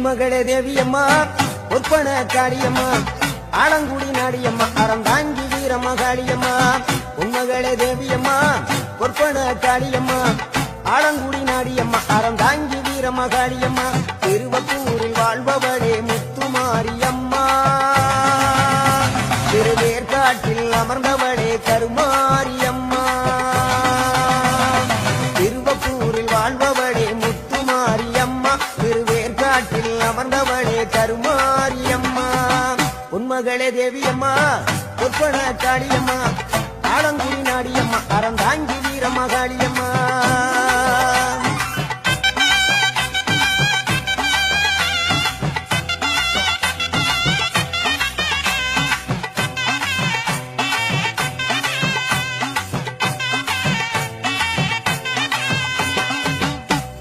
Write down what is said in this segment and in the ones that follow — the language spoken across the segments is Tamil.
உன்மகளே தேவியம்மா ஒப்பன காளியம்மா ஆலங்குடி நாடியம்மா அறந்தாங்கி வீரம்மா காளியம்மா உன்மகளே தேவியம்மா ஒப்பன காளியம்மா ஆலங்குடி நாடியம்மா அறந்தாங்கி வீரம்மா காளியம்மா திருவப்பூரில் வாழ்பவளே முத்துமாரியம்மா திருவேற்காட்டில் அமர்ந்தவளே கருமாரியம்மா திருவப்பூரில் வாழ்பவளே முத்துமாரியம்மா திருவேற்காட்டில் அமர்ந்தவளே கருமாரியம்மா உன்மகளே தேவியம்மா ஒப்பன காளியம்மா ஆலங்குடி நாடியம்மா அறந்தாங்கி வீரம்மா காளியம்மா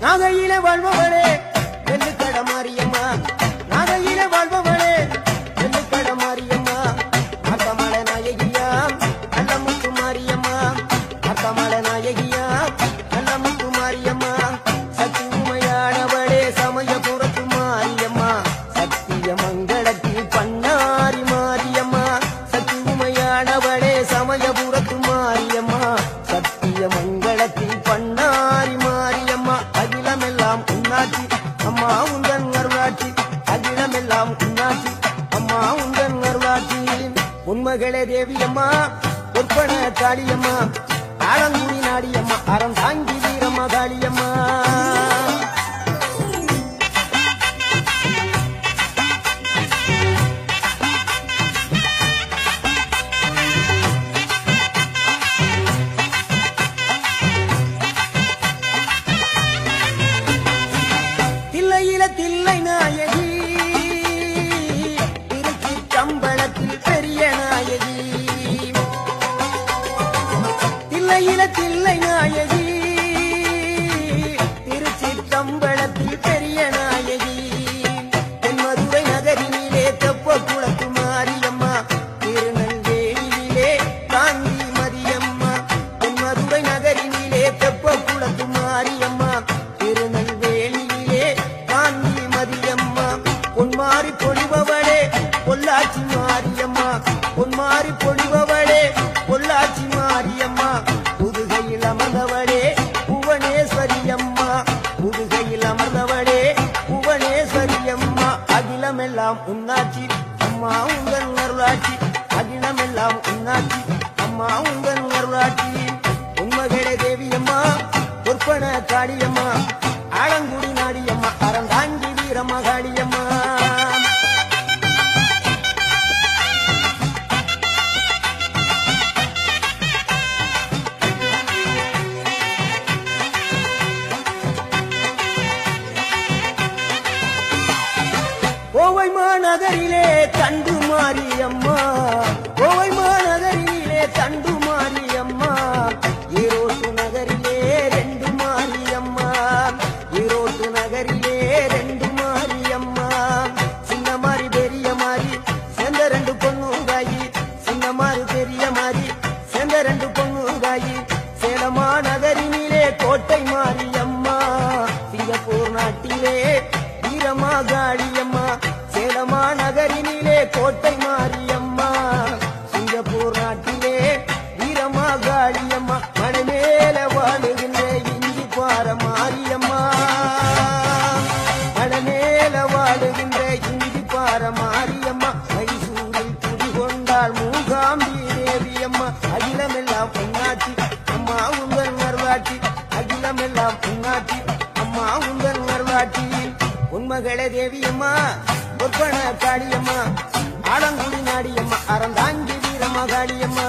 நாகையில வாழ்பவளே வெள்ளுக்கட மாரியம்மா நாகையில வாழ்பவளே வெள்ளுக்கட மாரியம்மா அத்தமலை நாயகியா நல்லமுத்து மாரியம்மா அத்தமலை நாயகியா நல்லமுத்து மாரியம்மா சக்தி உமையானவளே சமயபுரத்து மாரியம்மா சத்திய மங்களத்தில் பண்ணாரி மாரியம்மா சக்தி உமையானவளே சமயபுரத்து மாரியம்மா சத்திய மங்களத்தில் பண்ணாரி மாரியம்மா அகிலமெல்லாம் உன்னாட்சி அம்மா உந்தன் அருளாட்சி அகிலமெல்லாம் உன்னாட்சி அம்மா உந்தன் அருளாட்சி உன்மகளே தேவியம்மா ஒப்பன காளியம்மா ஆலங்குடி நாடியம்மா அறந்தாங்கி வீரம்மா காளியம்மா தில்லை நாயகி திருச்சி கம்பளத்தில் பெரிய நாயகி தில்லை நாயகி திருச்சி கம்பளத்தில் பெரிய நாயகி தென்மதுரை நகரினிலே தெப்ப குளத்து மாரியம்மா திருநெல்வேலியிலே காந்தி மதியம்மா தென்மதுரை நகரினிலே தெப்ப குளத்து மாரியம்மா திருநெல்வேலியிலே காந்தி மதியம்மா பொன்மாரி பொழிபவளே பொள்ளாச்சி மாரியம்மா பொன்மாரி பொழிபவளே பொள்ளாச்சி மாரியம்மா புதுகையில் அமர்ந்தவளே புவனேஸ்வரியம்மா புதுகையில் அமர்ந்தவளே புவனேஸ்வரியம்மா அகிலமெல்லாம் உன்னாட்சி அம்மா உங்கள் அருளாட்சி அகிலமெல்லாம் உன்னாட்சி அம்மா உங்கள் அருளாட்சி உன்மகளே தேவியம்மா ஒப்பன காளியம்மா ஆலங்குடி நாடியம்மா அறந்தாங்கி வீரம்மா காளியம்மா கோவை மாநகரிலே தண்டு மாரியம்மா கோவை மாநகரிலே தண்டு மாரியம்மா ஈரோட்டு நகரிலே ரெண்டு மாரியம்மா ஈரோட்டு நகரிலே ரெண்டு மாரியம்மா சின்ன மாறி பெரிய மாறி சேர்ந்த ரெண்டு பொண்ணுகாயி சின்ன மாறி பெரிய மாறி சேர்ந்த ரெண்டு பொண்ணுகாயி சேலமா நகரினிலே கோட்டை மாரியம்மா சிங்கப்பூர் நாட்டிலே வீரமா காளியம்மா சேலமா நகரினிலே கோட்டை மாரியம்மா சிங்கப்பூர் நாட்டிலே வீரமா காளியம்மா மணமேல வாழுகின்ற இஞ்சி பார மாரியம்மா மணமேல வாழுகின்ற இஞ்சி பார மாரியம்மா மைசூரில் குடிகொண்டாள் மூகாம்பி தேவியம்மா அகிலமெல்லாம் பொன்னாட்சி அம்மா உங்கள் அருளாட்சி அகிலமெல்லாம் பொன்னாட்சி அம்மா உங்கள் அருளாட்சி உன்மகளே தேவியம்மா ஒப்பன காளியம்மா ஆலங்குடி நாடியம்மா அறந்தாங்கி வீரம்மா காளியம்மா